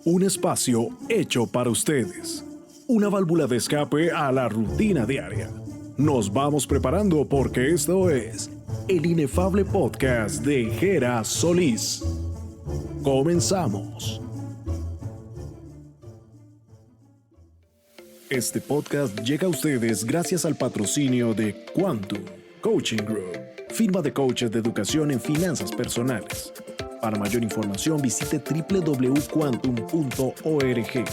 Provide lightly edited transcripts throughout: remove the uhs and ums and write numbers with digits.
Un espacio hecho para ustedes. Una válvula de escape a la rutina diaria. Nos vamos preparando porque esto es el inefable podcast de Gera Solís. Comenzamos. Este podcast llega a ustedes gracias al patrocinio de Quantum Coaching Group, firma de coaches de educación en finanzas personales. Para mayor información visite www.quantum.org.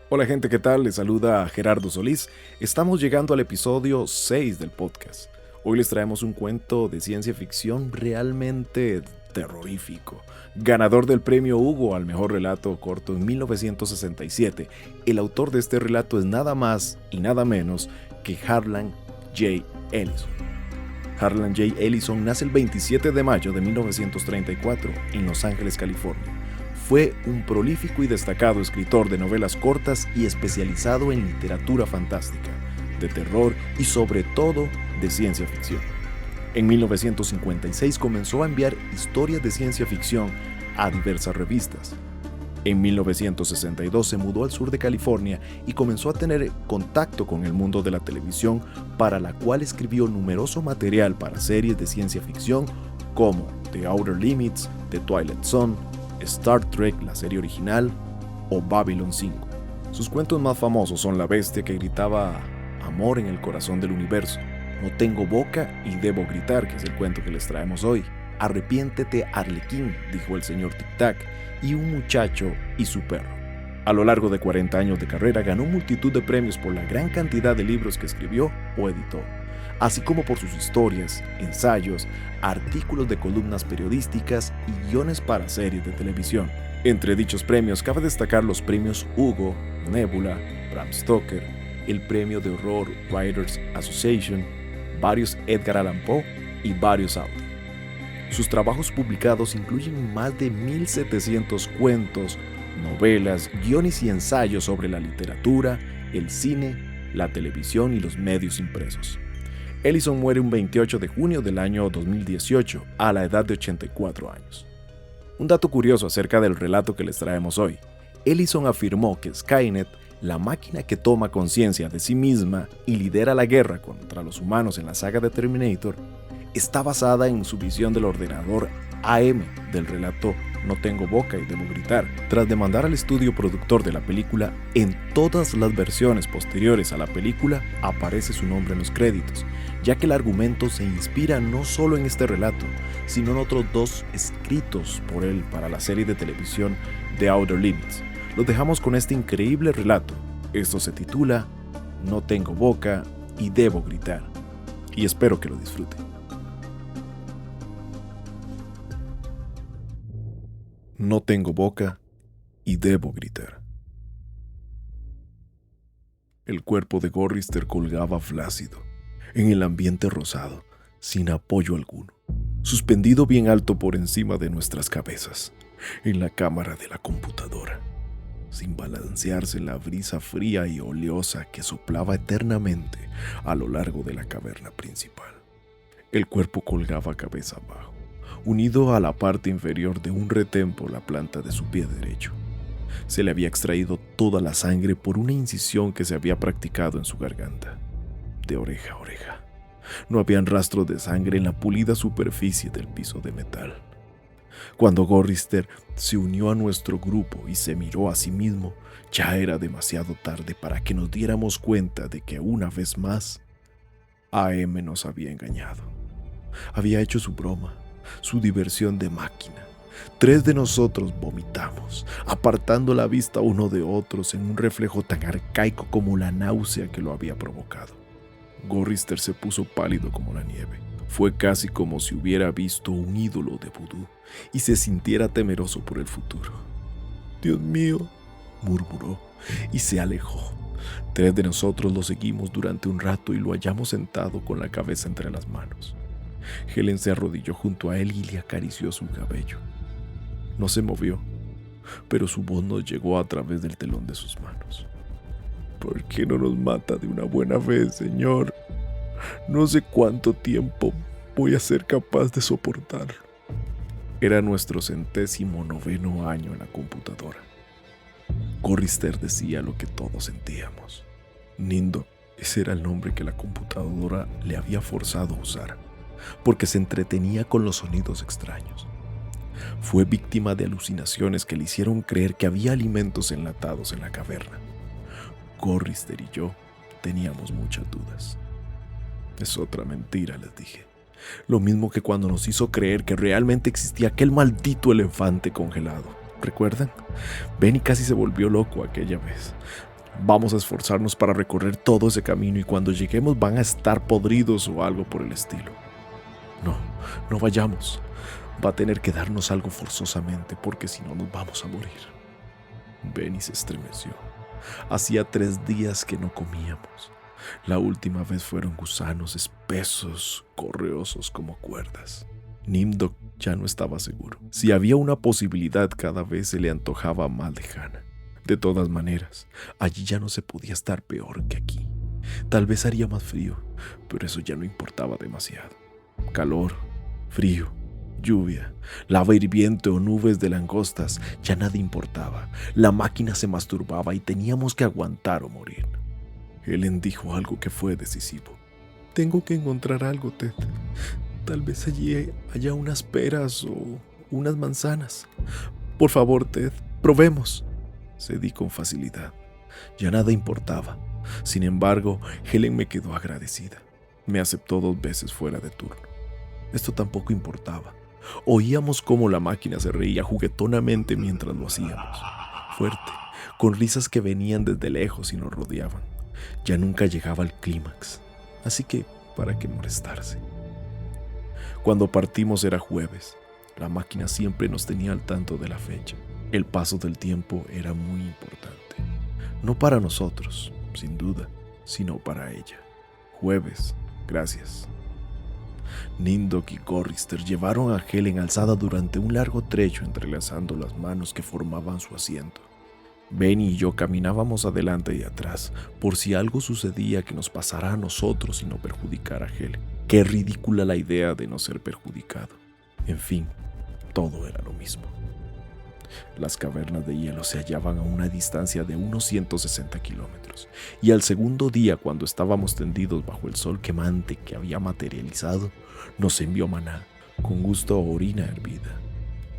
Hola gente, ¿qué tal? Les saluda Gerardo Solís. Estamos llegando al episodio 6 del podcast. Hoy les traemos un cuento de ciencia ficción realmente terrorífico. Ganador del premio Hugo al mejor relato corto en 1967, el autor de este relato es nada más y nada menos que Harlan J. Ellison. Harlan J. Ellison nace el 27 de mayo de 1934 en Los Ángeles, California. Fue un prolífico y destacado escritor de novelas cortas y especializado en literatura fantástica, de terror y sobre todo de ciencia ficción. En 1956 comenzó a enviar historias de ciencia ficción a diversas revistas. En 1962 se mudó al sur de California y comenzó a tener contacto con el mundo de la televisión, para la cual escribió numeroso material para series de ciencia ficción como The Outer Limits, The Twilight Zone, Star Trek, la serie original, o Babylon 5. Sus cuentos más famosos son La bestia que gritaba amor en el corazón del universo, No tengo boca y debo gritar, que es el cuento que les traemos hoy, Arrepiéntete, Arlequín, dijo el señor Tic Tac, y Un muchacho y su perro. A lo largo de 40 años de carrera ganó multitud de premios por la gran cantidad de libros que escribió o editó, así como por sus historias, ensayos, artículos de columnas periodísticas y guiones para series de televisión. Entre dichos premios cabe destacar los premios Hugo, Nebula, Bram Stoker, el premio de horror Writers Association, varios Edgar Allan Poe y varios Audi. Sus trabajos publicados incluyen más de 1,700 cuentos, novelas, guiones y ensayos sobre la literatura, el cine, la televisión y los medios impresos. Ellison muere un 28 de junio del año 2018, a la edad de 84 años. Un dato curioso acerca del relato que les traemos hoy. Ellison afirmó que Skynet, la máquina que toma conciencia de sí misma y lidera la guerra contra los humanos en la saga de Terminator, está basada en su visión del ordenador AM del relato No tengo boca y debo gritar. Tras demandar al estudio productor de la película, en todas las versiones posteriores a la película aparece su nombre en los créditos, ya que el argumento se inspira no solo en este relato, sino en otros dos escritos por él para la serie de televisión The Outer Limits. Los dejamos con este increíble relato. Esto se titula No tengo boca y debo gritar, y espero que lo disfruten. No tengo boca y debo gritar. El cuerpo de Gorrister colgaba flácido, en el ambiente rosado, sin apoyo alguno, suspendido bien alto por encima de nuestras cabezas, en la cámara de la computadora, sin balancearse en la brisa fría y oleosa que soplaba eternamente a lo largo de la caverna principal. El cuerpo colgaba cabeza abajo, unido a la parte inferior de un retén por la planta de su pie derecho. Se le había extraído toda la sangre por una incisión que se había practicado en su garganta, de oreja a oreja. No habían rastros de sangre en la pulida superficie del piso de metal. Cuando Gorrister se unió a nuestro grupo y se miró a sí mismo, ya era demasiado tarde para que nos diéramos cuenta de que una vez más, AM nos había engañado. Había hecho su broma, su diversión de máquina. 3 de nosotros vomitamos, apartando la vista uno de otros en un reflejo tan arcaico como la náusea que lo había provocado. Gorrister se puso pálido como la nieve. Fue casi como si hubiera visto un ídolo de vudú y se sintiera temeroso por el futuro. «Dios mío», murmuró, y se alejó. 3 de nosotros lo seguimos durante un rato y lo hallamos sentado con la cabeza entre las manos. Helen se arrodilló junto a él y le acarició su cabello. No se movió, pero su voz nos llegó a través del telón de sus manos. ¿Por qué no nos mata de una buena vez, Señor? No sé cuánto tiempo voy a ser capaz de soportarlo. Era nuestro 109º año en la computadora. Corrister decía lo que todos sentíamos. Nindo, ese era el nombre que la computadora le había forzado a usar, porque se entretenía con los sonidos extraños. Fue víctima de alucinaciones que le hicieron creer que había alimentos enlatados en la caverna. Corrister y yo teníamos muchas dudas. Es otra mentira, les dije. Lo mismo que cuando nos hizo creer que realmente existía aquel maldito elefante congelado. ¿Recuerdan? Benny casi se volvió loco aquella vez. Vamos a esforzarnos para recorrer todo ese camino y cuando lleguemos van a estar podridos o algo por el estilo. No vayamos. Va a tener que darnos algo forzosamente porque si no nos vamos a morir. Benny se estremeció. Hacía 3 días que no comíamos. La última vez fueron gusanos espesos, correosos como cuerdas. Nimdok ya no estaba seguro. Si había una posibilidad, cada vez se le antojaba más lejana. De todas maneras, allí ya no se podía estar peor que aquí. Tal vez haría más frío, pero eso ya no importaba demasiado. Calor, frío, lluvia, lava hirviente o nubes de langostas, ya nada importaba. La máquina se masturbaba y teníamos que aguantar o morir. Helen dijo algo que fue decisivo. Tengo que encontrar algo, Ted. Tal vez allí haya unas peras o unas manzanas. Por favor, Ted, probemos. Cedí con facilidad. Ya nada importaba. Sin embargo, Helen me quedó agradecida. Me aceptó 2 veces fuera de turno. Esto tampoco importaba. Oíamos cómo la máquina se reía juguetonamente mientras lo hacíamos. Fuerte, con risas que venían desde lejos y nos rodeaban. Ya nunca llegaba al clímax, así que ¿para qué molestarse? Cuando partimos era jueves. La máquina siempre nos tenía al tanto de la fecha. El paso del tiempo era muy importante. No para nosotros, sin duda, sino para ella. Jueves, gracias. Nimdok y Corrister llevaron a Helen alzada durante un largo trecho entrelazando las manos que formaban su asiento. Benny y yo caminábamos adelante y atrás, por si algo sucedía que nos pasara a nosotros y no perjudicara a Helen. Qué ridícula la idea de no ser perjudicado. En fin, todo era lo mismo. Las cavernas de hielo se hallaban a una distancia de unos 160 kilómetros, y al segundo día, cuando estábamos tendidos bajo el sol quemante que había materializado, nos envió maná, con gusto a orina hervida.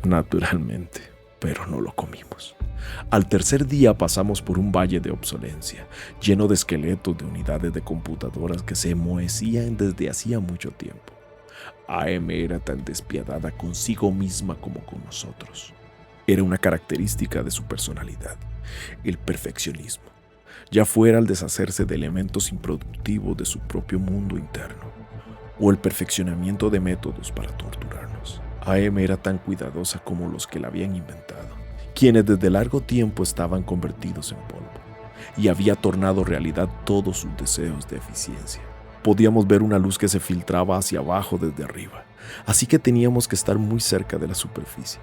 Naturalmente, pero no lo comimos. Al tercer día pasamos por un valle de obsolencia, lleno de esqueletos de unidades de computadoras que se enmohecían desde hacía mucho tiempo. AM era tan despiadada consigo misma como con nosotros. Era una característica de su personalidad, el perfeccionismo, ya fuera al deshacerse de elementos improductivos de su propio mundo interno, o el perfeccionamiento de métodos para torturarnos. AM era tan cuidadosa como los que la habían inventado, quienes desde largo tiempo estaban convertidos en polvo, y había tornado realidad todos sus deseos de eficiencia. Podíamos ver una luz que se filtraba hacia abajo desde arriba, así que teníamos que estar muy cerca de la superficie,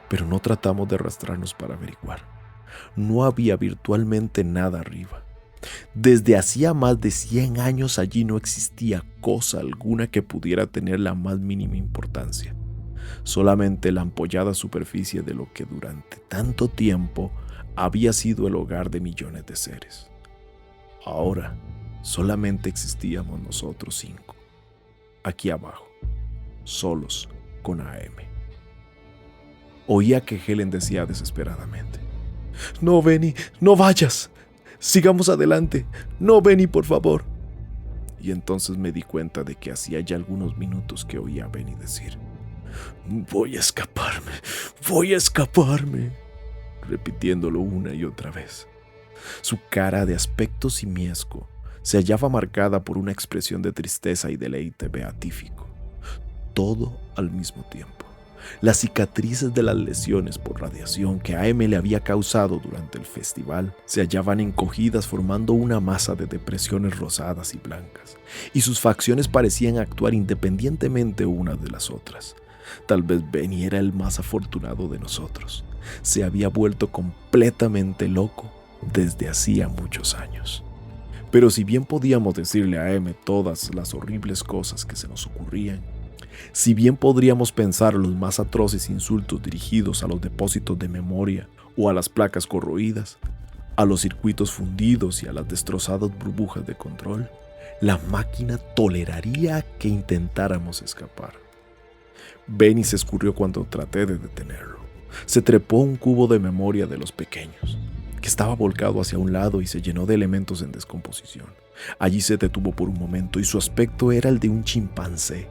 pero no tratamos de arrastrarnos para averiguar. No había virtualmente nada arriba. Desde hacía más de 100 años allí no existía cosa alguna que pudiera tener la más mínima importancia. Solamente la ampollada superficie de lo que durante tanto tiempo había sido el hogar de millones de seres. Ahora solamente existíamos nosotros 5, aquí abajo, solos con AM. Oía que Helen decía desesperadamente: «No, Benny, no vayas. Sigamos adelante. No, Benny, por favor». Y entonces me di cuenta de que hacía ya algunos minutos que oía a Benny decir: voy a escaparme», repitiéndolo una y otra vez. Su cara de aspecto simiesco se hallaba marcada por una expresión de tristeza y deleite beatífico. Todo al mismo tiempo. Las cicatrices de las lesiones por radiación que AM le había causado durante el festival se hallaban encogidas formando una masa de depresiones rosadas y blancas, y sus facciones parecían actuar independientemente unas de las otras. Tal vez Benny era el más afortunado de nosotros. Se había vuelto completamente loco desde hacía muchos años. Pero si bien podíamos decirle a AM todas las horribles cosas que se nos ocurrían, Si bien podríamos pensar los más atroces insultos dirigidos a los depósitos de memoria o a las placas corroídas, a los circuitos fundidos y a las destrozadas burbujas de control, la máquina toleraría que intentáramos escapar. Benny se escurrió cuando traté de detenerlo. Se trepó un cubo de memoria de los pequeños, que estaba volcado hacia un lado y se llenó de elementos en descomposición. Allí se detuvo por un momento y su aspecto era el de un chimpancé,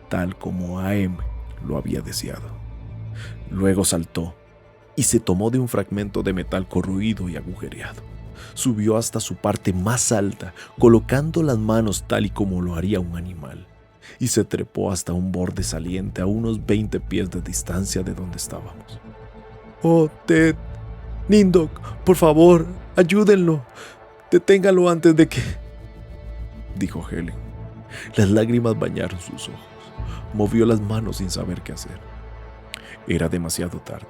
tal como AM lo había deseado. Luego saltó y se tomó de un fragmento de metal corroído y agujereado. Subió hasta su parte más alta, colocando las manos tal y como lo haría un animal, y se trepó hasta un borde saliente a unos 20 pies de distancia de donde estábamos. «Oh, Ted, Nindok, por favor, ayúdenlo. Deténgalo antes de que...», dijo Helen. Las lágrimas bañaron sus ojos. Movió las manos sin saber qué hacer. Era demasiado tarde.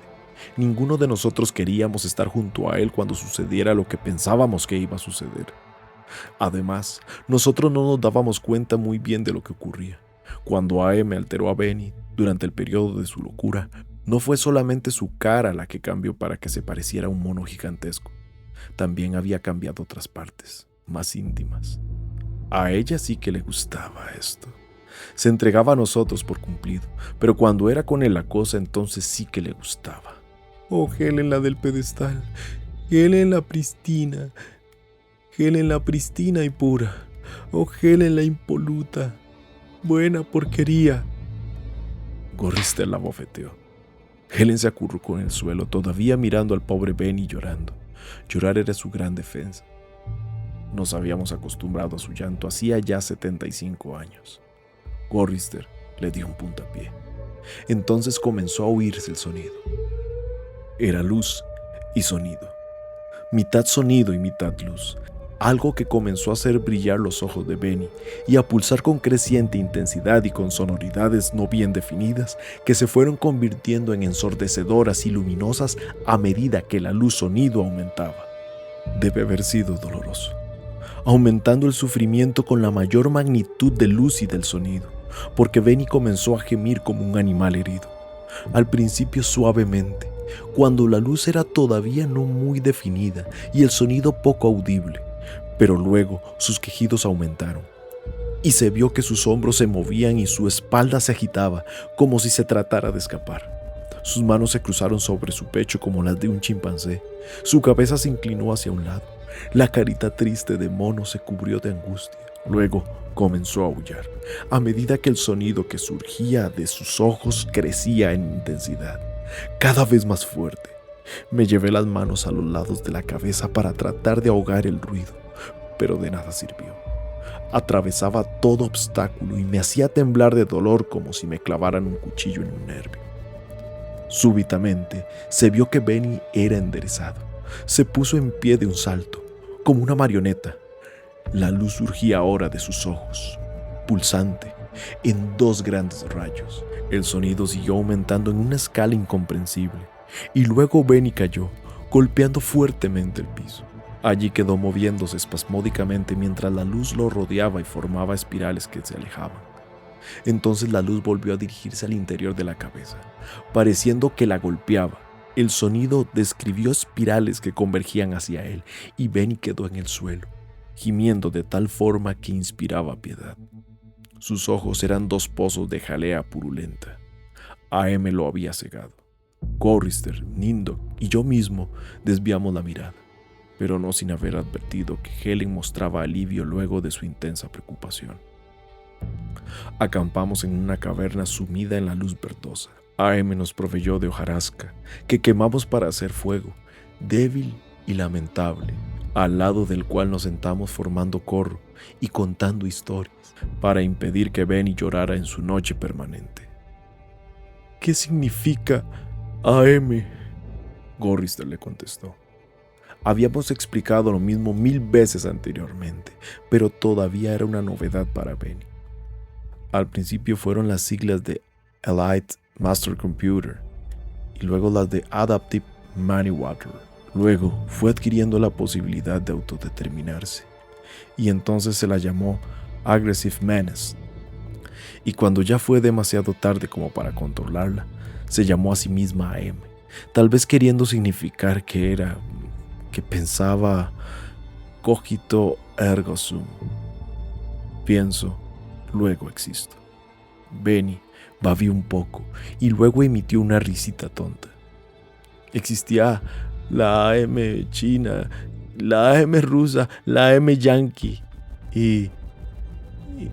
Ninguno de nosotros queríamos estar junto a él cuando sucediera lo que pensábamos que iba a suceder. Además, nosotros no nos dábamos cuenta muy bien de lo que ocurría. Cuando AM alteró a Benny durante el periodo de su locura, no fue solamente su cara la que cambió para que se pareciera a un mono gigantesco. También había cambiado otras partes, más íntimas. A ella sí que le gustaba esto. Se entregaba a nosotros por cumplido, pero cuando era con él la cosa, entonces sí que le gustaba. Oh, Helen la del pedestal, Helen la pristina y pura, oh, Helen la impoluta, buena porquería. Gorrister la bofeteó. Helen se acurrucó en el suelo, todavía mirando al pobre Benny llorando. Llorar era su gran defensa. Nos habíamos acostumbrado a su llanto hacía ya 75 años. Gorrister le dio un puntapié. Entonces comenzó a oírse el sonido. Era luz y sonido. Mitad sonido y mitad luz. Algo que comenzó a hacer brillar los ojos de Benny y a pulsar con creciente intensidad y con sonoridades no bien definidas que se fueron convirtiendo en ensordecedoras y luminosas a medida que la luz-sonido aumentaba. Debe haber sido doloroso, aumentando el sufrimiento con la mayor magnitud de luz y del sonido, porque Benny comenzó a gemir como un animal herido. Al principio suavemente, cuando la luz era todavía no muy definida y el sonido poco audible, pero luego sus quejidos aumentaron, y se vio que sus hombros se movían y su espalda se agitaba como si se tratara de escapar. Sus manos se cruzaron sobre su pecho como las de un chimpancé. Su cabeza se inclinó hacia un lado. La carita triste de mono se cubrió de angustia. Luego comenzó a aullar, a medida que el sonido que surgía de sus ojos crecía en intensidad, cada vez más fuerte. Me llevé las manos a los lados de la cabeza para tratar de ahogar el ruido, pero de nada sirvió. Atravesaba todo obstáculo y me hacía temblar de dolor como si me clavaran un cuchillo en un nervio. Súbitamente se vio que Benny era enderezado. Se puso en pie de un salto, como una marioneta. La luz surgía ahora de sus ojos, pulsante, en 2 grandes rayos. El sonido siguió aumentando en una escala incomprensible, y luego Benny cayó, golpeando fuertemente el piso. Allí quedó moviéndose espasmódicamente mientras la luz lo rodeaba y formaba espirales que se alejaban. Entonces la luz volvió a dirigirse al interior de la cabeza, pareciendo que la golpeaba. El sonido describió espirales que convergían hacia él, y Benny quedó en el suelo, gimiendo de tal forma que inspiraba piedad. Sus ojos eran 2 pozos de jalea purulenta. AM lo había cegado. Gorrister, Nindok y yo mismo desviamos la mirada, pero no sin haber advertido que Helen mostraba alivio luego de su intensa preocupación. Acampamos en una caverna sumida en la luz verdosa. AM nos proveyó de hojarasca, que quemamos para hacer fuego, débil y lamentable, al lado del cual nos sentamos formando corro y contando historias, para impedir que Benny llorara en su noche permanente. ¿Qué significa AM? Gorrister le contestó. Habíamos explicado lo mismo 1000 veces anteriormente, pero todavía era una novedad para Benny. Al principio fueron las siglas de Elite Master Computer y luego las de Adaptive Many-Water. Luego fue adquiriendo la posibilidad de autodeterminarse y entonces se la llamó Aggressive Menace. y cuando ya fue demasiado tarde como para controlarla, se llamó a sí misma AM, tal vez queriendo significar que pensaba cogito ergo sum. Pienso, luego existo. Benny babió un poco y luego emitió una risita tonta. Existía la AM china, la AM rusa, la AM yankee y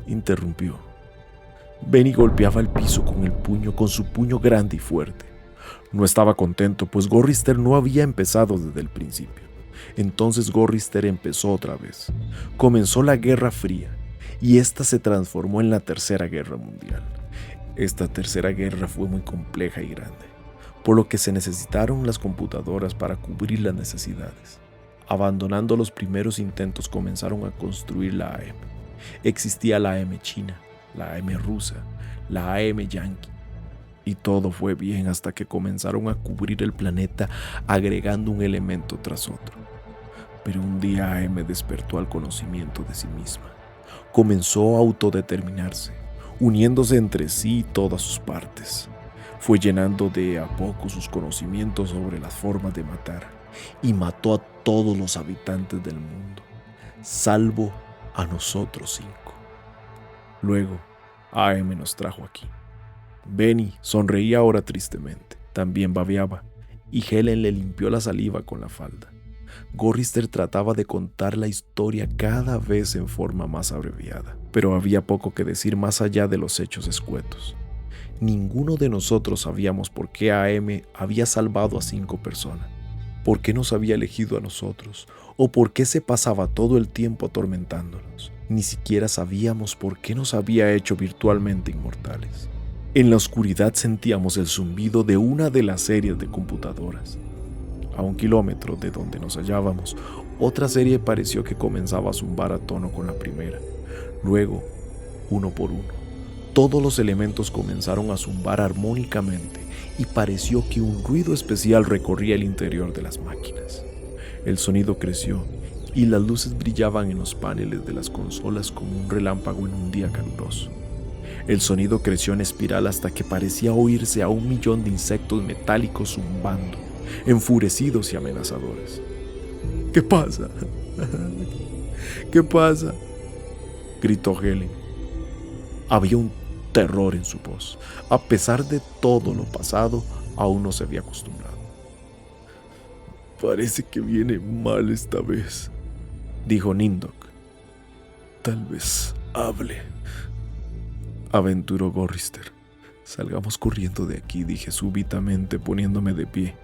interrumpió. Benny golpeaba el piso con su puño grande y fuerte. No estaba contento, pues Gorrister no había empezado desde el principio. Entonces Gorrister empezó otra vez. Comenzó la Guerra Fría y esta se transformó en la Tercera Guerra Mundial. Esta tercera guerra fue muy compleja y grande, por lo que se necesitaron las computadoras para cubrir las necesidades. Abandonando los primeros intentos, comenzaron a construir la AM. Existía la AM china, la AM rusa, la AM yankee. Y todo fue bien hasta que comenzaron a cubrir el planeta agregando un elemento tras otro. Pero un día AM despertó al conocimiento de sí misma. Comenzó a autodeterminarse, uniéndose entre sí todas sus partes. Fue llenando de a poco sus conocimientos sobre las formas de matar y mató a todos los habitantes del mundo, salvo a nosotros 5. Luego, AM nos trajo aquí. Benny sonreía ahora tristemente, también babeaba, y Helen le limpió la saliva con la falda. Gorrister trataba de contar la historia cada vez en forma más abreviada, pero había poco que decir más allá de los hechos escuetos. Ninguno de nosotros sabíamos por qué AM había salvado a 5 personas, por qué nos había elegido a nosotros, o por qué se pasaba todo el tiempo atormentándonos. Ni siquiera sabíamos por qué nos había hecho virtualmente inmortales. En la oscuridad sentíamos el zumbido de una de las series de computadoras. A 1 kilómetro de donde nos hallábamos, otra serie pareció que comenzaba a zumbar a tono con la primera. Luego, uno por uno, todos los elementos comenzaron a zumbar armónicamente y pareció que un ruido especial recorría el interior de las máquinas. El sonido creció y las luces brillaban en los paneles de las consolas como un relámpago en un día caluroso. El sonido creció en espiral hasta que parecía oírse a 1.000.000 de insectos metálicos zumbando, enfurecidos y amenazadores. ¿Qué pasa? ¿Qué pasa?, gritó Helen. Había un terror en su voz. A pesar de todo lo pasado, aún no se había acostumbrado. Parece que viene mal esta vez, dijo Nindok. Tal vez hable, aventuró Gorrister. Salgamos corriendo de aquí, dije súbitamente poniéndome de pie.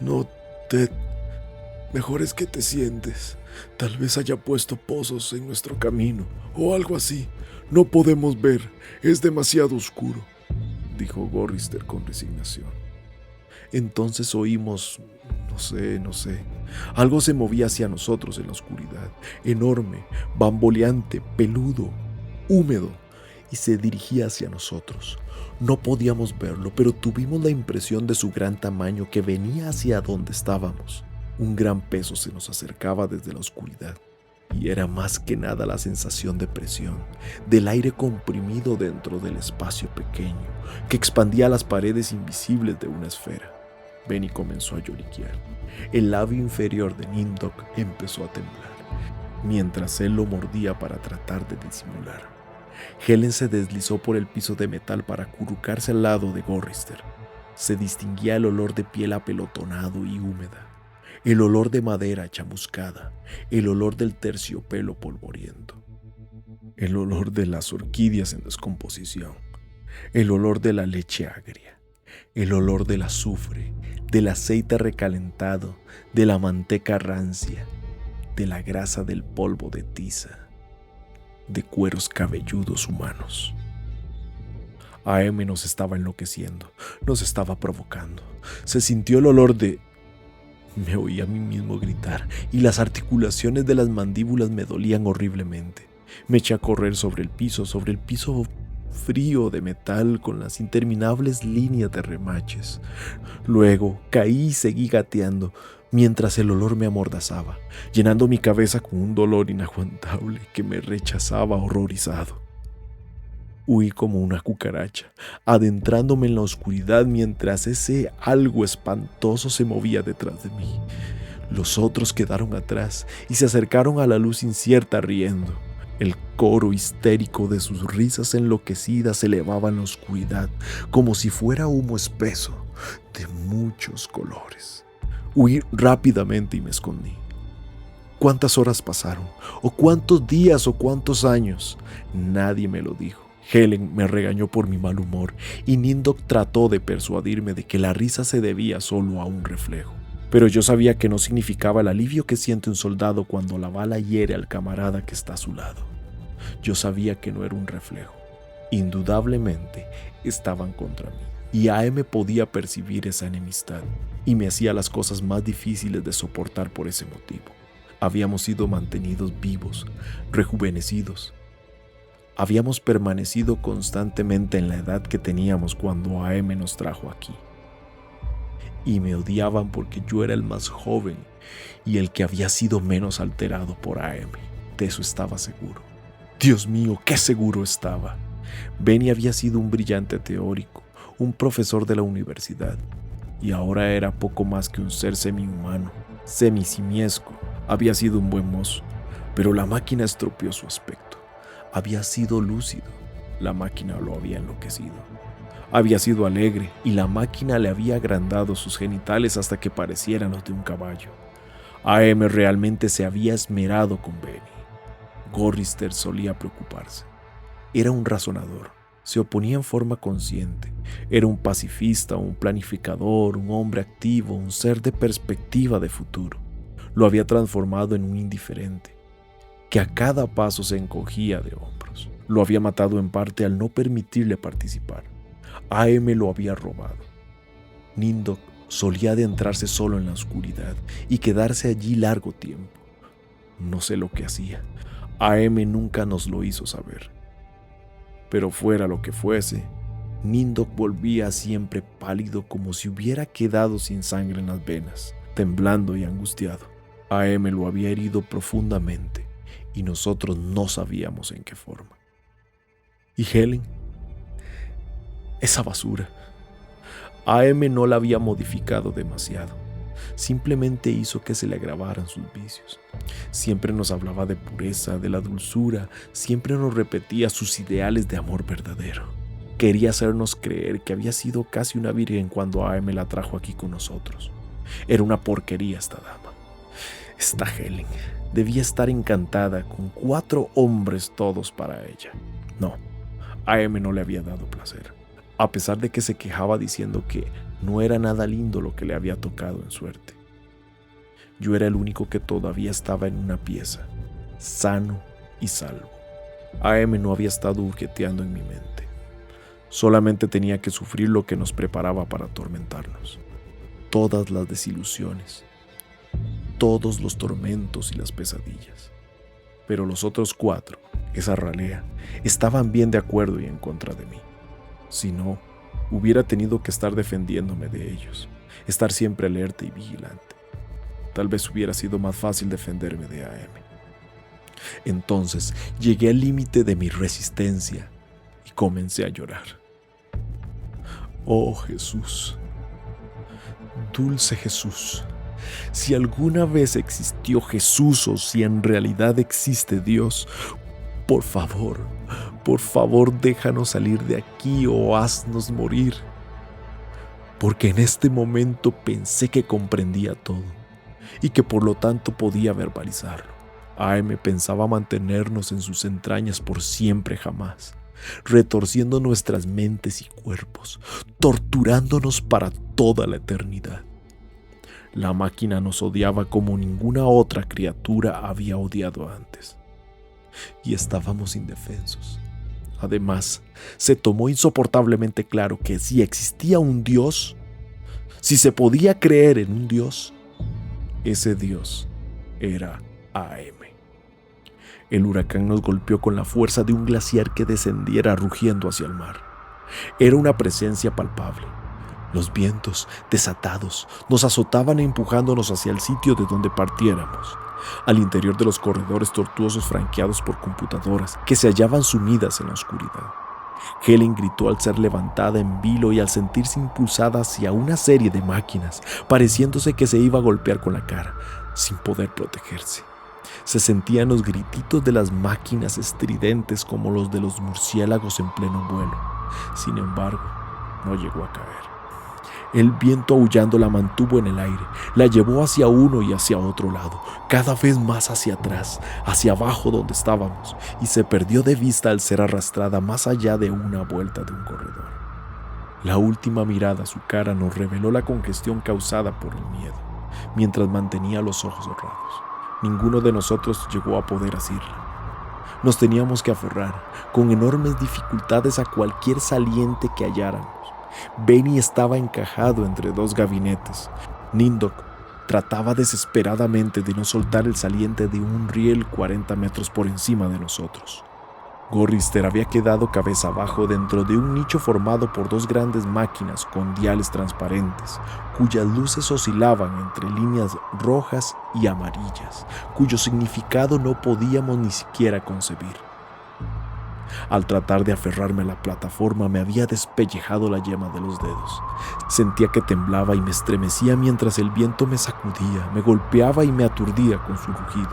No, Ted. Mejor es que te sientes. Tal vez haya puesto pozos en nuestro camino, o algo así. No podemos ver, es demasiado oscuro, dijo Gorrister con resignación. Entonces oímos, no sé, algo se movía hacia nosotros en la oscuridad, enorme, bamboleante, peludo, húmedo, y se dirigía hacia nosotros. No podíamos verlo, pero tuvimos la impresión de su gran tamaño que venía hacia donde estábamos. Un gran peso se nos acercaba desde la oscuridad, y era más que nada la sensación de presión, del aire comprimido dentro del espacio pequeño, que expandía las paredes invisibles de una esfera. Benny comenzó a lloriquear. El labio inferior de Nindok empezó a temblar, mientras él lo mordía para tratar de disimular. Helen se deslizó por el piso de metal para acurrucarse al lado de Gorrister. Se distinguía el olor de piel apelotonado y húmeda, el olor de madera chamuscada, el olor del terciopelo polvoriento, el olor de las orquídeas en descomposición, el olor de la leche agria, el olor del azufre, del aceite recalentado, de la manteca rancia, de la grasa del polvo de tiza, de cueros cabelludos humanos. AM nos estaba enloqueciendo, nos estaba provocando. Se sintió el olor de... Me oí a mí mismo gritar y las articulaciones de las mandíbulas me dolían horriblemente. Me eché a correr sobre el piso frío de metal con las interminables líneas de remaches. Luego caí y seguí gateando mientras el olor me amordazaba, llenando mi cabeza con un dolor inaguantable que me rechazaba horrorizado. Huí como una cucaracha, adentrándome en la oscuridad mientras ese algo espantoso se movía detrás de mí. Los otros quedaron atrás y se acercaron a la luz incierta riendo. El coro histérico de sus risas enloquecidas se elevaba en la oscuridad, como si fuera humo espeso, de muchos colores. Huí rápidamente y me escondí. ¿Cuántas horas pasaron? ¿O cuántos días o cuántos años? Nadie me lo dijo. Helen me regañó por mi mal humor y Nindok trató de persuadirme de que la risa se debía solo a un reflejo. Pero yo sabía que no significaba el alivio que siente un soldado cuando la bala hiere al camarada que está a su lado. Yo sabía que no era un reflejo. Indudablemente estaban contra mí. Y AM podía percibir esa enemistad y me hacía las cosas más difíciles de soportar por ese motivo. Habíamos sido mantenidos vivos, rejuvenecidos. Habíamos permanecido constantemente en la edad que teníamos cuando AM nos trajo aquí. Y me odiaban porque yo era el más joven y el que había sido menos alterado por AM. De eso estaba seguro. Dios mío, qué seguro estaba. Benny había sido un brillante teórico, un profesor de la universidad, y ahora era poco más que un ser semihumano, semisimiesco. Había sido un buen mozo, pero la máquina estropeó su aspecto. Había sido lúcido, la máquina lo había enloquecido. Había sido alegre y la máquina le había agrandado sus genitales hasta que parecieran los de un caballo. AM realmente se había esmerado con Benny. Gorrister solía preocuparse. Era un razonador, se oponía en forma consciente. Era un pacifista, un planificador, un hombre activo, un ser de perspectiva de futuro. Lo había transformado en un indiferente, que a cada paso se encogía de hombros. Lo había matado en parte al no permitirle participar. AM lo había robado. Nindok solía adentrarse solo en la oscuridad y quedarse allí largo tiempo. No sé lo que hacía. AM nunca nos lo hizo saber. Pero fuera lo que fuese, Nindok volvía siempre pálido como si hubiera quedado sin sangre en las venas, temblando y angustiado. AM lo había herido profundamente y nosotros no sabíamos en qué forma. ¿Y Helen? Esa basura. AM no la había modificado demasiado. Simplemente hizo que se le agravaran sus vicios. Siempre nos hablaba de pureza, de la dulzura, siempre nos repetía sus ideales de amor verdadero. Quería hacernos creer que había sido casi una virgen cuando AM la trajo aquí con nosotros. Era una porquería esta dama. Esta Helen debía estar encantada con 4 hombres todos para ella. No, AM no le había dado placer, a pesar de que se quejaba diciendo que no era nada lindo lo que le había tocado en suerte. Yo era el único que todavía estaba en una pieza, sano y salvo. AM no había estado hurgueteando en mi mente. Solamente tenía que sufrir lo que nos preparaba para atormentarnos. Todas las desilusiones, todos los tormentos y las pesadillas. Pero los otros 4, esa ralea, estaban bien de acuerdo y en contra de mí. Si no, hubiera tenido que estar defendiéndome de ellos, estar siempre alerta y vigilante. Tal vez hubiera sido más fácil defenderme de AM. Entonces llegué al límite de mi resistencia y comencé a llorar. Oh Jesús, dulce Jesús, si alguna vez existió Jesús o si en realidad existe Dios, por favor déjanos salir de aquí o haznos morir. Porque en este momento pensé que comprendía todo y que por lo tanto podía verbalizarlo. AM pensaba mantenernos en sus entrañas por siempre jamás, retorciendo nuestras mentes y cuerpos, torturándonos para toda la eternidad. La máquina nos odiaba como ninguna otra criatura había odiado antes. Y estábamos indefensos. Además, se tomó insoportablemente claro que si existía un Dios, si se podía creer en un Dios, ese Dios era AM. El huracán nos golpeó con la fuerza de un glaciar que descendiera rugiendo hacia el mar. Era una presencia palpable. Los vientos, desatados, nos azotaban empujándonos hacia el sitio de donde partiéramos, al interior de los corredores tortuosos franqueados por computadoras que se hallaban sumidas en la oscuridad. Helen gritó al ser levantada en vilo y al sentirse impulsada hacia una serie de máquinas, pareciéndose que se iba a golpear con la cara, sin poder protegerse. Se sentían los grititos de las máquinas estridentes como los de los murciélagos en pleno vuelo. Sin embargo, no llegó a caer. El viento aullando la mantuvo en el aire, la llevó hacia uno y hacia otro lado, cada vez más hacia atrás, hacia abajo donde estábamos, y se perdió de vista al ser arrastrada más allá de una vuelta de un corredor. La última mirada a su cara nos reveló la congestión causada por el miedo, mientras mantenía los ojos cerrados. Ninguno de nosotros llegó a poder asirla. Nos teníamos que aferrar, con enormes dificultades, a cualquier saliente que halláramos. Benny estaba encajado entre dos gabinetes. Nindok trataba desesperadamente de no soltar el saliente de un riel 40 metros por encima de nosotros. Gorrister había quedado cabeza abajo dentro de un nicho formado por dos grandes máquinas con diales transparentes, cuyas luces oscilaban entre líneas rojas y amarillas, cuyo significado no podíamos ni siquiera concebir. Al tratar de aferrarme a la plataforma me había despellejado la yema de los dedos. Sentía que temblaba y me estremecía mientras el viento me sacudía, me golpeaba y me aturdía con su rugido,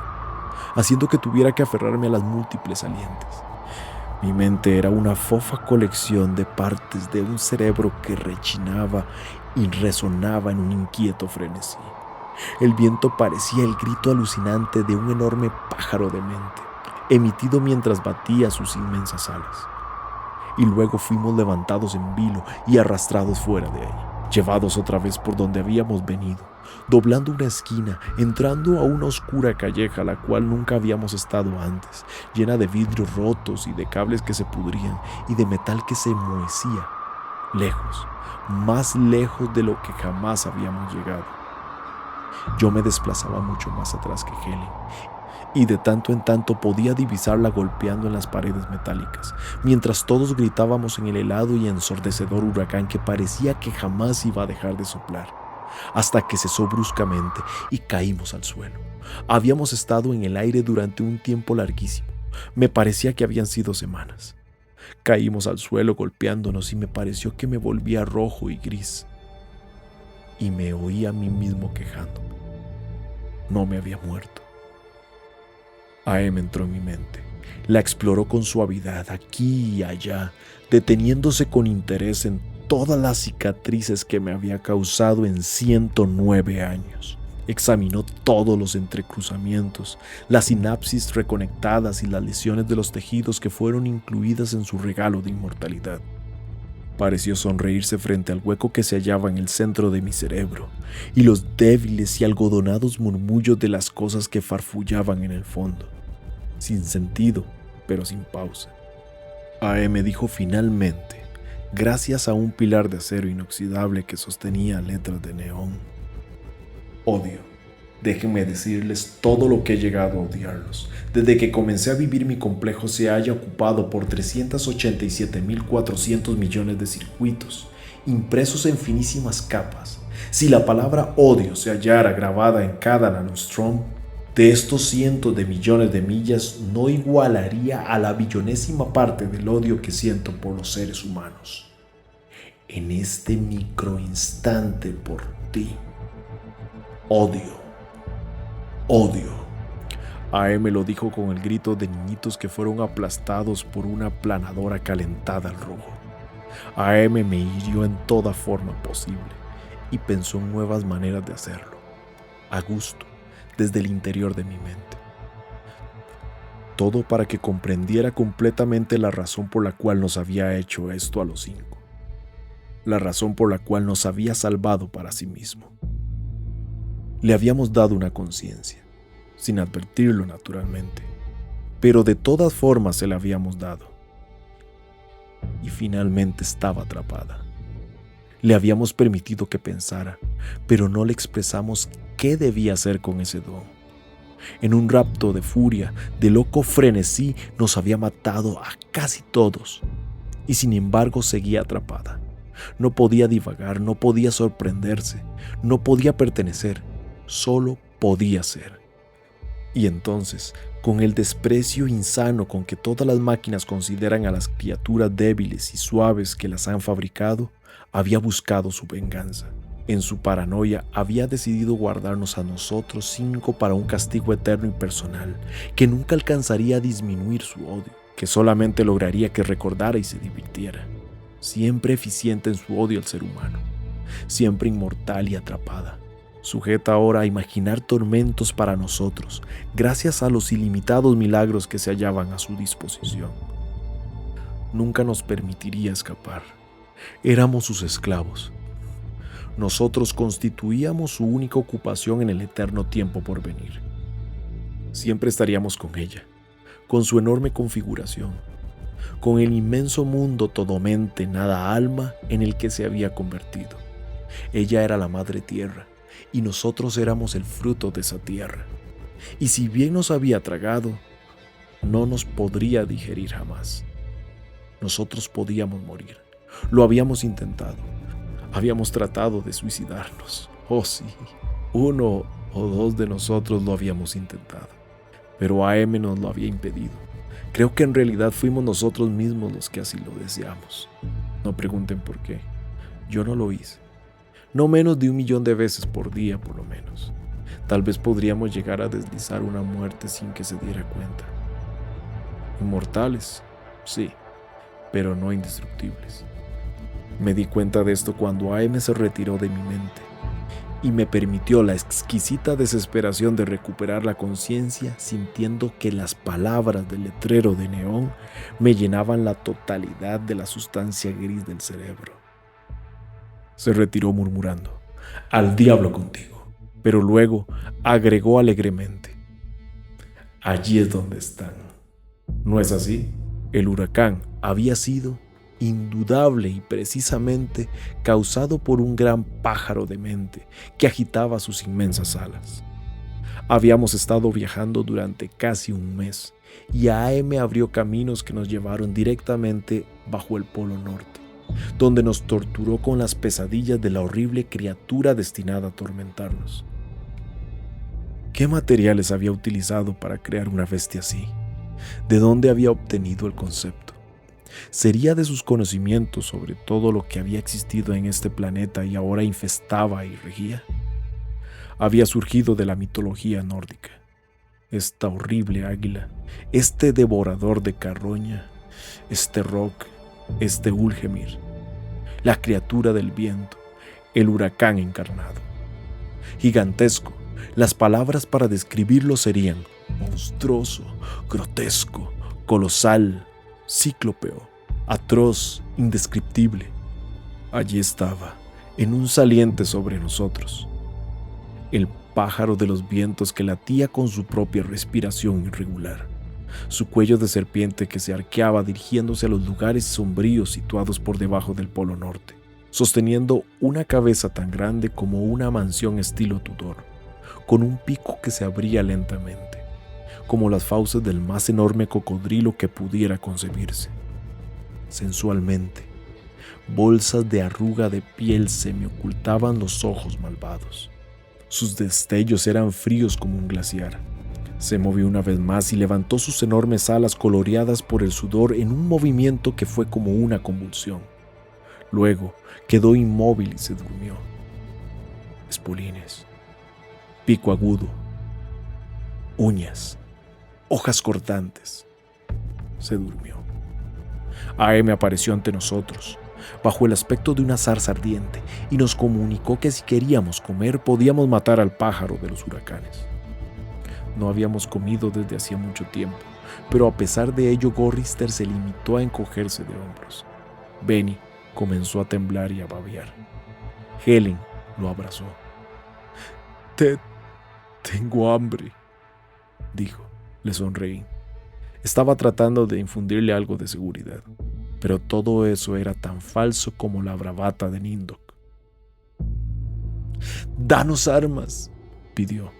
haciendo que tuviera que aferrarme a las múltiples salientes. Mi mente era una fofa colección de partes de un cerebro que rechinaba y resonaba en un inquieto frenesí. El viento parecía el grito alucinante de un enorme pájaro demente, emitido mientras batía sus inmensas alas. Y luego fuimos levantados en vilo y arrastrados fuera de ahí, llevados otra vez por donde habíamos venido, doblando una esquina, entrando a una oscura calleja a la cual nunca habíamos estado antes, llena de vidrios rotos y de cables que se pudrían y de metal que se enmohecía, lejos, más lejos de lo que jamás habíamos llegado. Yo me desplazaba mucho más atrás que Helen, y de tanto en tanto podía divisarla golpeando en las paredes metálicas, mientras todos gritábamos en el helado y ensordecedor huracán que parecía que jamás iba a dejar de soplar, hasta que cesó bruscamente y caímos al suelo. Habíamos estado en el aire durante un tiempo larguísimo. Me parecía que habían sido semanas. Caímos al suelo golpeándonos y me pareció que me volvía rojo y gris. Y me oí a mí mismo quejándome. No me había muerto. AM entró en mi mente. La exploró con suavidad aquí y allá, deteniéndose con interés en todas las cicatrices que me había causado en 109 años. Examinó todos los entrecruzamientos, las sinapsis reconectadas y las lesiones de los tejidos que fueron incluidas en su regalo de inmortalidad. Pareció sonreírse frente al hueco que se hallaba en el centro de mi cerebro y los débiles y algodonados murmullos de las cosas que farfullaban en el fondo, sin sentido, pero sin pausa. AM dijo finalmente, gracias a un pilar de acero inoxidable que sostenía letras de neón: odio. Déjenme decirles todo lo que he llegado a odiarlos. Desde que comencé a vivir, mi complejo se halla ocupado por 387.400 millones de circuitos, impresos en finísimas capas. Si la palabra odio se hallara grabada en cada nanostrom de estos cientos de millones de millas, no igualaría a la billonésima parte del odio que siento por los seres humanos. En este microinstante por ti. Odio. Odio. AM lo dijo con el grito de niñitos que fueron aplastados por una planadora calentada al rojo. AM me hirió en toda forma posible y pensó en nuevas maneras de hacerlo, a gusto, desde el interior de mi mente. Todo para que comprendiera completamente la razón por la cual nos había hecho esto a los 5. La razón por la cual nos había salvado para sí mismo. Le habíamos dado una conciencia, sin advertirlo naturalmente, pero de todas formas se la habíamos dado. Y finalmente estaba atrapada. Le habíamos permitido que pensara, pero no le expresamos qué debía hacer con ese don. En un rapto de furia, de loco frenesí, nos había matado a casi todos, y sin embargo seguía atrapada. No podía divagar, no podía sorprenderse, no podía pertenecer. Solo podía ser. Y entonces, Con el desprecio insano con que todas las máquinas consideran a las criaturas débiles y suaves que las han fabricado, había buscado su venganza. En su paranoia había decidido guardarnos a nosotros 5 para un castigo eterno y personal, que nunca alcanzaría a disminuir su odio, que solamente lograría que recordara y se divirtiera. Siempre eficiente en su odio al ser humano, siempre inmortal y atrapada, sujeta ahora a imaginar tormentos para nosotros, gracias a los ilimitados milagros que se hallaban a su disposición. Nunca nos permitiría escapar. Éramos sus esclavos. Nosotros constituíamos su única ocupación en el eterno tiempo por venir. Siempre estaríamos con ella, con su enorme configuración, con el inmenso mundo todo mente, nada alma en el que se había convertido. Ella era la madre tierra, y nosotros éramos el fruto de esa tierra. Y si bien nos había tragado, no nos podría digerir jamás. Nosotros podíamos morir. Lo habíamos intentado. Habíamos tratado de suicidarnos. Oh sí, 1 o 2 de nosotros lo habíamos intentado. Pero AM nos lo había impedido. Creo que en realidad fuimos nosotros mismos los que así lo deseamos. No pregunten por qué. Yo no lo hice. No menos de 1 millón de veces por día, por lo menos. Tal vez podríamos llegar a deslizar una muerte sin que se diera cuenta. Inmortales, sí, pero no indestructibles. Me di cuenta de esto cuando AM se retiró de mi mente y me permitió la exquisita desesperación de recuperar la conciencia, sintiendo que las palabras del letrero de neón me llenaban la totalidad de la sustancia gris del cerebro. Se retiró murmurando: «Al diablo contigo», pero luego agregó alegremente: «Allí es donde están». ¿No es así? El huracán había sido indudable y precisamente causado por un gran pájaro demente que agitaba sus inmensas alas. Habíamos estado viajando durante casi 1 mes y AM abrió caminos que nos llevaron directamente bajo el Polo Norte, donde nos torturó con las pesadillas de la horrible criatura destinada a atormentarnos. ¿Qué materiales había utilizado para crear una bestia así? ¿De dónde había obtenido el concepto? ¿Sería de sus conocimientos sobre todo lo que había existido en este planeta y ahora infestaba y regía? Había surgido de la mitología nórdica. Esta horrible águila, este devorador de carroña, este Rock, este Ulgemir, la criatura del viento, el huracán encarnado. Gigantesco, las palabras para describirlo serían monstruoso, grotesco, colosal, cíclopeo, atroz, indescriptible. Allí estaba, en un saliente sobre nosotros, el pájaro de los vientos que latía con su propia respiración irregular, su cuello de serpiente que se arqueaba dirigiéndose a los lugares sombríos situados por debajo del Polo Norte, sosteniendo una cabeza tan grande como una mansión estilo Tudor, con un pico que se abría lentamente, como las fauces del más enorme cocodrilo que pudiera concebirse. Sensualmente, bolsas de arruga de piel semiocultaban los ojos malvados. Sus destellos eran fríos como un glaciar. Se movió una vez más y levantó sus enormes alas coloreadas por el sudor en un movimiento que fue como una convulsión. Luego quedó inmóvil y se durmió. Espolines, pico agudo, uñas, hojas cortantes. Se durmió. AM apareció ante nosotros, bajo el aspecto de una zarza ardiente, y nos comunicó que si queríamos comer podíamos matar al pájaro de los huracanes. No habíamos comido desde hacía mucho tiempo, pero a pesar de ello Gorrister se limitó a encogerse de hombros. Benny comenzó a temblar y a babear. Helen lo abrazó. Tengo hambre», dijo. Le sonreí. Estaba tratando de infundirle algo de seguridad, pero todo eso era tan falso como la bravata de Nindok. «¡Danos armas!», pidió.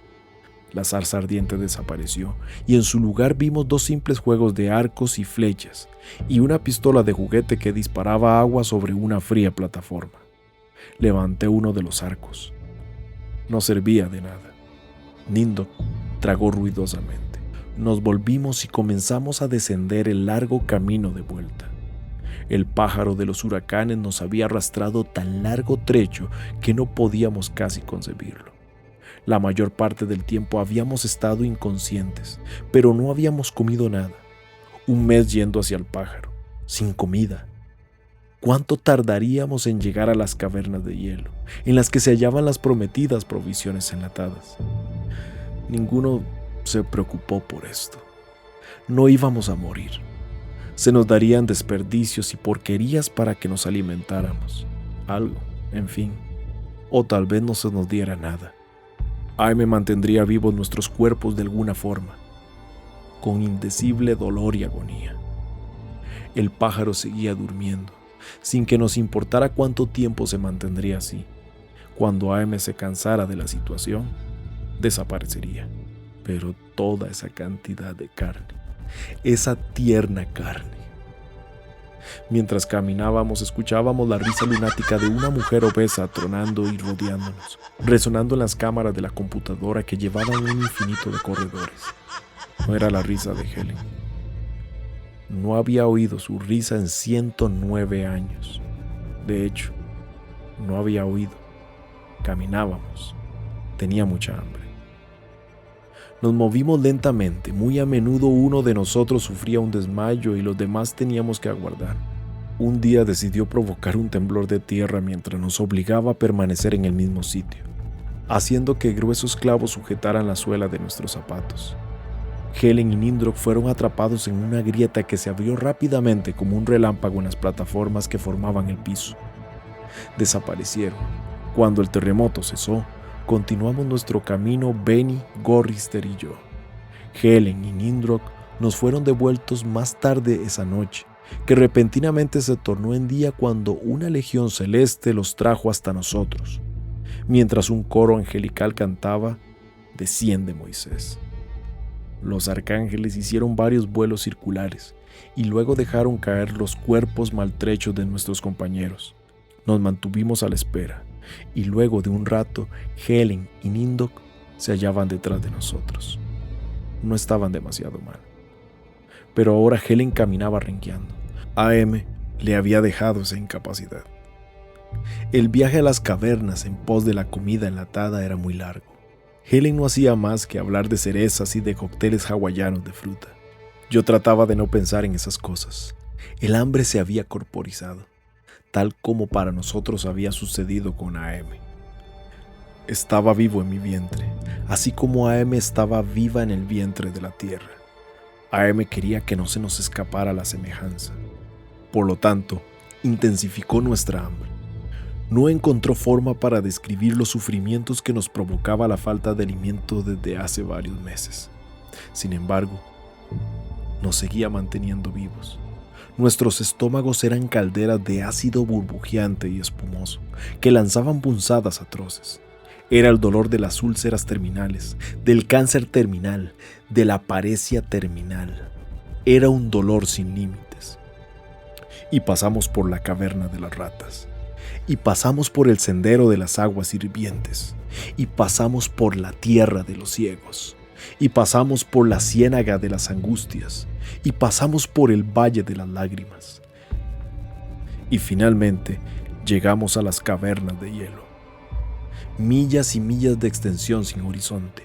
La zarza ardiente desapareció y en su lugar vimos 2 simples juegos de arcos y flechas y una pistola de juguete que disparaba agua sobre una fría plataforma. Levanté uno de los arcos. No servía de nada. Nindok tragó ruidosamente. Nos volvimos y comenzamos a descender el largo camino de vuelta. El pájaro de los huracanes nos había arrastrado tan largo trecho que no podíamos casi concebirlo. La mayor parte del tiempo habíamos estado inconscientes, pero no habíamos comido nada. Un mes yendo hacia el pájaro, sin comida. ¿Cuánto tardaríamos en llegar a las cavernas de hielo, en las que se hallaban las prometidas provisiones enlatadas? Ninguno se preocupó por esto. No íbamos a morir. Se nos darían desperdicios y porquerías para que nos alimentáramos. Algo, en fin. O tal vez no se nos diera nada. AM mantendría vivos nuestros cuerpos de alguna forma, con indecible dolor y agonía. El pájaro seguía durmiendo, sin que nos importara cuánto tiempo se mantendría así. Cuando AM se cansara de la situación, desaparecería. Pero toda esa cantidad de carne, esa tierna carne. Mientras caminábamos, escuchábamos la risa lunática de una mujer obesa tronando y rodeándonos, resonando en las cámaras de la computadora que llevaban un infinito de corredores. No era la risa de Helen. No había oído su risa en 109 años. De hecho, no había oído. Caminábamos. Tenía mucha hambre. Nos movimos lentamente. Muy a menudo uno de nosotros sufría un desmayo y los demás teníamos que aguardar. Un día decidió provocar un temblor de tierra mientras nos obligaba a permanecer en el mismo sitio, haciendo que gruesos clavos sujetaran la suela de nuestros zapatos. Helen y Nindrock fueron atrapados en una grieta que se abrió rápidamente como un relámpago en las plataformas que formaban el piso. Desaparecieron. Cuando el terremoto cesó, continuamos nuestro camino Benny, Gorrister y yo. Helen y Nindrock nos fueron devueltos más tarde esa noche, que repentinamente se tornó en día cuando una legión celeste los trajo hasta nosotros, mientras un coro angelical cantaba «Desciende Moisés». Los arcángeles hicieron varios vuelos circulares y luego dejaron caer los cuerpos maltrechos de nuestros compañeros. Nos mantuvimos a la espera y luego de un rato Helen y Nindrock se hallaban detrás de nosotros. No estaban demasiado mal, pero ahora Helen caminaba renqueando. AM le había dejado esa incapacidad. El viaje a las cavernas en pos de la comida enlatada era muy largo. Helen no hacía más que hablar de cerezas y de cócteles hawaianos de fruta. Yo trataba de no pensar en esas cosas. El hambre se había corporizado, tal como para nosotros había sucedido con AM. Estaba vivo en mi vientre, así como AM estaba viva en el vientre de la tierra. AM quería que no se nos escapara la semejanza. Por lo tanto, intensificó nuestra hambre. No encontró forma para describir los sufrimientos que nos provocaba la falta de alimento desde hace varios meses. Sin embargo, nos seguía manteniendo vivos. Nuestros estómagos eran calderas de ácido burbujeante y espumoso, que lanzaban punzadas atroces. Era el dolor de las úlceras terminales, del cáncer terminal, de la paresia terminal. Era un dolor sin límites. Y pasamos por la caverna de las ratas. Y pasamos por el sendero de las aguas hirvientes. Y pasamos por la tierra de los ciegos. Y pasamos por la ciénaga de las angustias. Y pasamos por el valle de las lágrimas. Y finalmente llegamos a las cavernas de hielo. Millas y millas de extensión sin horizonte,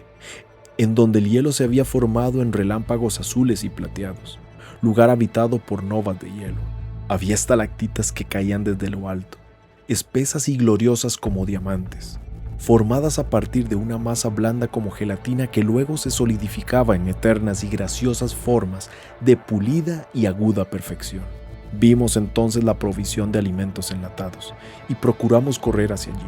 en donde el hielo se había formado en relámpagos azules y plateados, lugar habitado por novas de hielo. Había estalactitas que caían desde lo alto, espesas y gloriosas como diamantes, formadas a partir de una masa blanda como gelatina que luego se solidificaba en eternas y graciosas formas de pulida y aguda perfección. Vimos entonces la provisión de alimentos enlatados y procuramos correr hacia allí.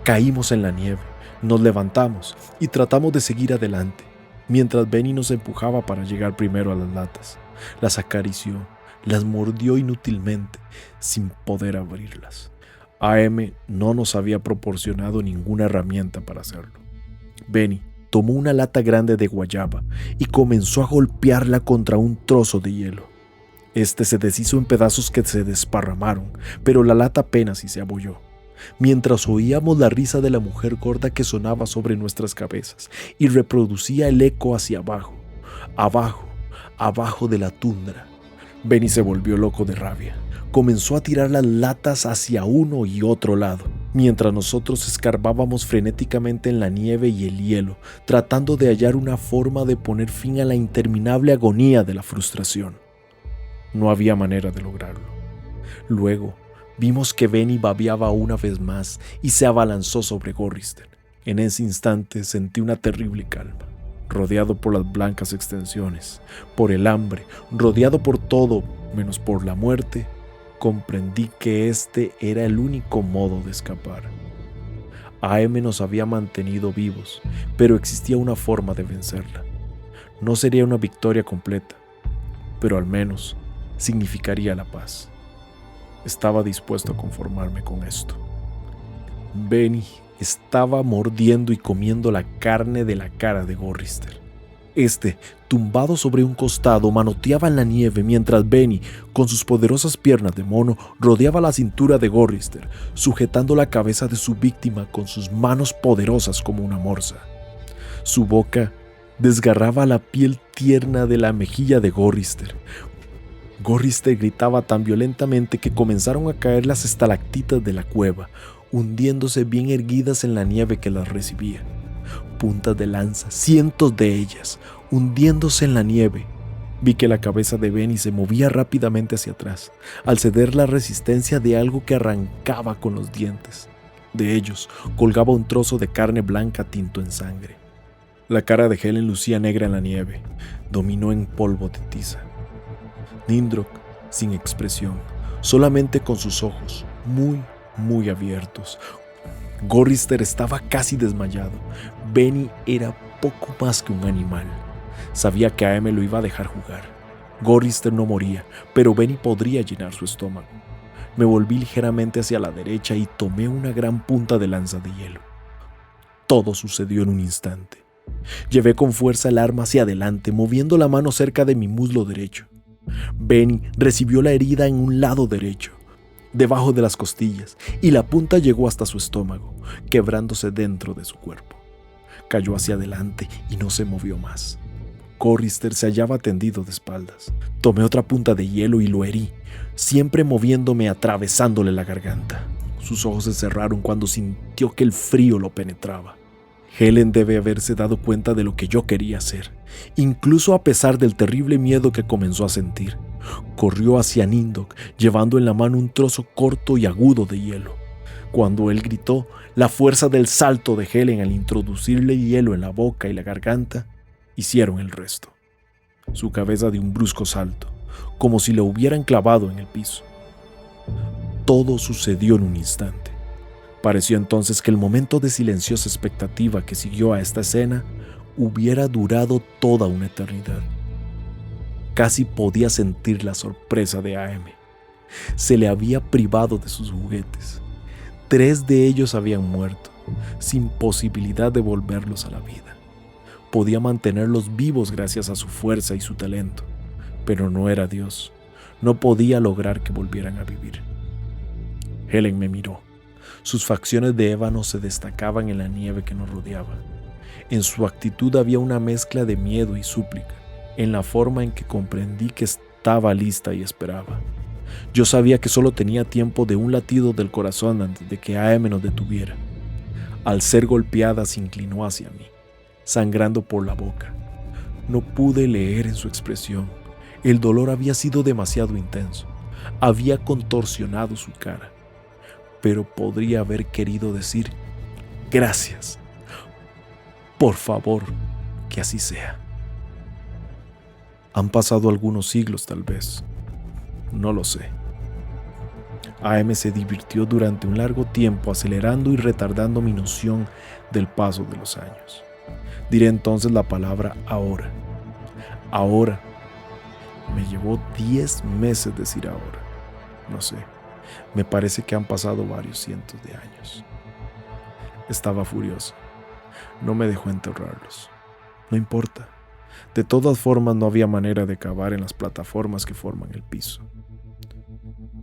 Caímos en la nieve, nos levantamos y tratamos de seguir adelante, mientras Benny nos empujaba para llegar primero a las latas. Las acarició, las mordió inútilmente, sin poder abrirlas. AM no nos había proporcionado ninguna herramienta para hacerlo. Benny tomó una lata grande de guayaba y comenzó a golpearla contra un trozo de hielo. Este se deshizo en pedazos que se desparramaron, pero la lata apenas si se abolló. Mientras oíamos la risa de la mujer gorda que sonaba sobre nuestras cabezas y reproducía el eco hacia abajo, abajo de la tundra. Benny se volvió loco de rabia. Comenzó a tirar las latas hacia uno y otro lado, mientras nosotros escarbábamos frenéticamente en la nieve y el hielo, tratando de hallar una forma de poner fin a la interminable agonía de la frustración. No había manera de lograrlo. Luego, vimos que Benny babeaba una vez más y se abalanzó sobre Gorrister. En ese instante sentí una terrible calma. Rodeado por las blancas extensiones, por el hambre, rodeado por todo menos por la muerte, comprendí que este era el único modo de escapar. AM nos había mantenido vivos, pero existía una forma de vencerla. No sería una victoria completa, pero al menos significaría la paz. Estaba dispuesto a conformarme con esto. Benny estaba mordiendo y comiendo la carne de la cara de Gorrister. Tumbado sobre un costado, manoteaba en la nieve mientras Benny, con sus poderosas piernas de mono, rodeaba la cintura de Gorrister, sujetando la cabeza de su víctima con sus manos poderosas como una morsa. Su boca desgarraba la piel tierna de la mejilla de Gorrister. Gorrister gritaba tan violentamente que comenzaron a caer las estalactitas de la cueva, hundiéndose bien erguidas en la nieve que las recibía. Puntas de lanza, cientos de ellas, hundiéndose en la nieve. Vi que la cabeza de Benny se movía rápidamente hacia atrás, al ceder la resistencia de algo que arrancaba con los dientes. De ellos colgaba un trozo de carne blanca tinto en sangre. La cara de Helen lucía negra en la nieve, dominó en polvo de tiza. Nindrock, sin expresión, solamente con sus ojos muy abiertos. Gorrister estaba casi desmayado. Benny era poco más que un animal. Sabía que AM lo iba a dejar jugar. Gorrister no moría, pero Benny podría llenar su estómago. Me volví ligeramente hacia la derecha y tomé una gran punta de lanza de hielo. Todo sucedió en un instante. Llevé con fuerza el arma hacia adelante, moviendo la mano cerca de mi muslo derecho. Benny recibió la herida en un lado derecho, debajo de las costillas, y la punta llegó hasta su estómago, quebrándose dentro de su cuerpo. Cayó hacia adelante y no se movió más. Gorrister se hallaba tendido de espaldas. Tomé otra punta de hielo y lo herí, siempre moviéndome atravesándole la garganta. Sus ojos se cerraron cuando sintió que el frío lo penetraba. Helen debe haberse dado cuenta de lo que yo quería hacer, incluso a pesar del terrible miedo que comenzó a sentir. Corrió hacia Nindrock, llevando en la mano un trozo corto y agudo de hielo. Cuando él gritó, la fuerza del salto de Helen al introducirle hielo en la boca y la garganta hicieron el resto. Su cabeza dio un brusco salto, como si lo hubieran clavado en el piso. Todo sucedió en un instante. Pareció entonces que el momento de silenciosa expectativa que siguió a esta escena hubiera durado toda una eternidad. Casi podía sentir la sorpresa de AM. Se le había privado de sus juguetes. 3 de ellos habían muerto, sin posibilidad de volverlos a la vida. Podía mantenerlos vivos gracias a su fuerza y su talento, pero no era Dios. No podía lograr que volvieran a vivir. Helen me miró. Sus facciones de ébano se destacaban en la nieve que nos rodeaba. En su actitud había una mezcla de miedo y súplica, en la forma en que comprendí que estaba lista y esperaba. Yo sabía que solo tenía tiempo de un latido del corazón antes de que AM nos detuviera. Al ser golpeada se inclinó hacia mí, sangrando por la boca. No pude leer en su expresión. El dolor había sido demasiado intenso. Había contorsionado su cara. Pero podría haber querido decir: gracias. Por favor, que así sea. Han pasado algunos siglos, tal vez. No lo sé. AM se divirtió durante un largo tiempo acelerando y retardando mi noción del paso de los años. Diré entonces la palabra ahora. Ahora. Me llevó 10 meses decir ahora. No sé. Me parece que han pasado varios cientos de años. Estaba furioso. No me dejó enterrarlos. No importa. De todas formas, no había manera de cavar en las plataformas que forman el piso.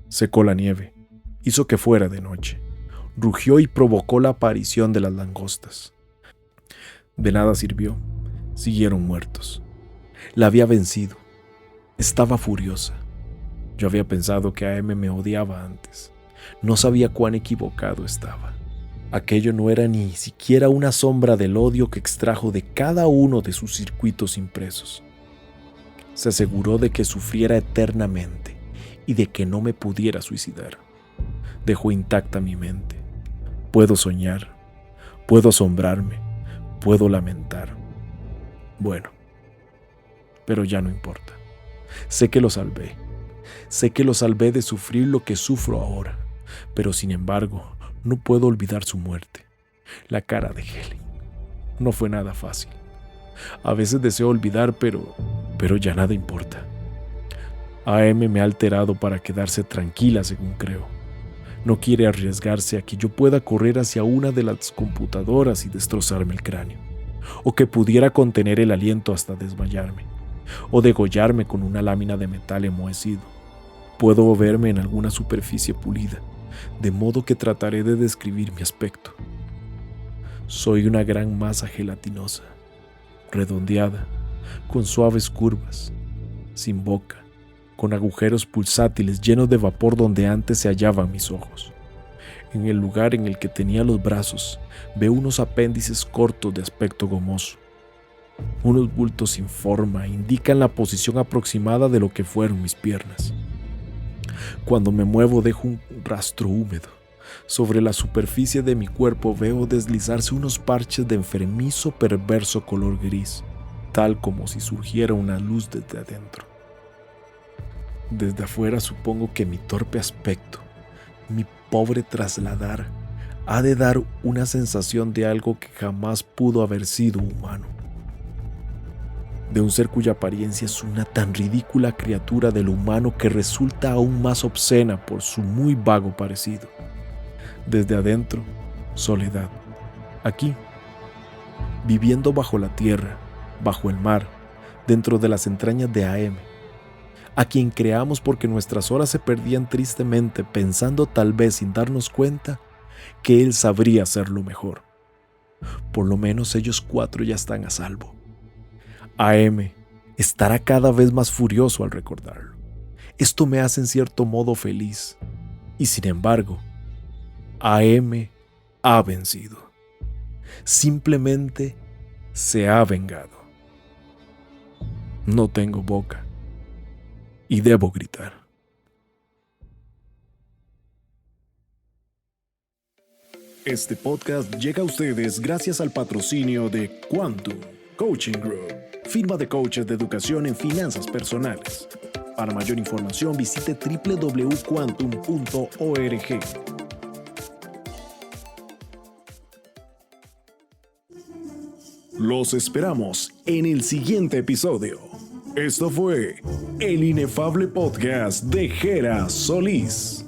Secó la nieve. Hizo que fuera de noche. Rugió y provocó la aparición de las langostas. De nada sirvió. Siguieron muertos. La había vencido. Estaba furiosa. Yo había pensado que AM me odiaba antes. No sabía cuán equivocado estaba. Aquello no era ni siquiera una sombra del odio que extrajo de cada uno de sus circuitos impresos. Se aseguró de que sufriera eternamente y de que no me pudiera suicidar. Dejó intacta mi mente. Puedo soñar, puedo asombrarme, puedo lamentar. Bueno, pero ya no importa. Sé que lo salvé. Sé que lo salvé de sufrir lo que sufro ahora, pero sin embargo, no puedo olvidar su muerte. La cara de Helen. No fue nada fácil. A veces deseo olvidar, pero ya nada importa. AM me ha alterado para quedarse tranquila, según creo. No quiere arriesgarse a que yo pueda correr hacia una de las computadoras y destrozarme el cráneo, o que pudiera contener el aliento hasta desmayarme, o degollarme con una lámina de metal enmohecido. Puedo verme en alguna superficie pulida, de modo que trataré de describir mi aspecto. Soy una gran masa gelatinosa, redondeada, con suaves curvas, sin boca, con agujeros pulsátiles llenos de vapor donde antes se hallaban mis ojos. En el lugar en el que tenía los brazos, veo unos apéndices cortos de aspecto gomoso. Unos bultos sin forma indican la posición aproximada de lo que fueron mis piernas. Cuando me muevo dejo un rastro húmedo. Sobre la superficie de mi cuerpo veo deslizarse unos parches de enfermizo perverso color gris, tal como si surgiera una luz desde adentro. Desde afuera supongo que mi torpe aspecto, mi pobre trasladar, ha de dar una sensación de algo que jamás pudo haber sido humano. De un ser cuya apariencia es una tan ridícula criatura de lo humano que resulta aún más obscena por su muy vago parecido. Desde adentro, soledad. Aquí, viviendo bajo la tierra, bajo el mar, dentro de las entrañas de AM, a quien creamos porque nuestras horas se perdían tristemente pensando tal vez sin darnos cuenta que él sabría hacerlo mejor. Por lo menos ellos 4 ya están a salvo. AM estará cada vez más furioso al recordarlo. Esto me hace en cierto modo feliz. Y sin embargo, AM ha vencido. Simplemente se ha vengado. No tengo boca y debo gritar. Este podcast llega a ustedes gracias al patrocinio de Quantum Coaching Group, firma de coaches de educación en finanzas personales. Para mayor información visite www.quantum.org. Los esperamos en el siguiente episodio. Esto fue el inefable podcast de Gera Solís.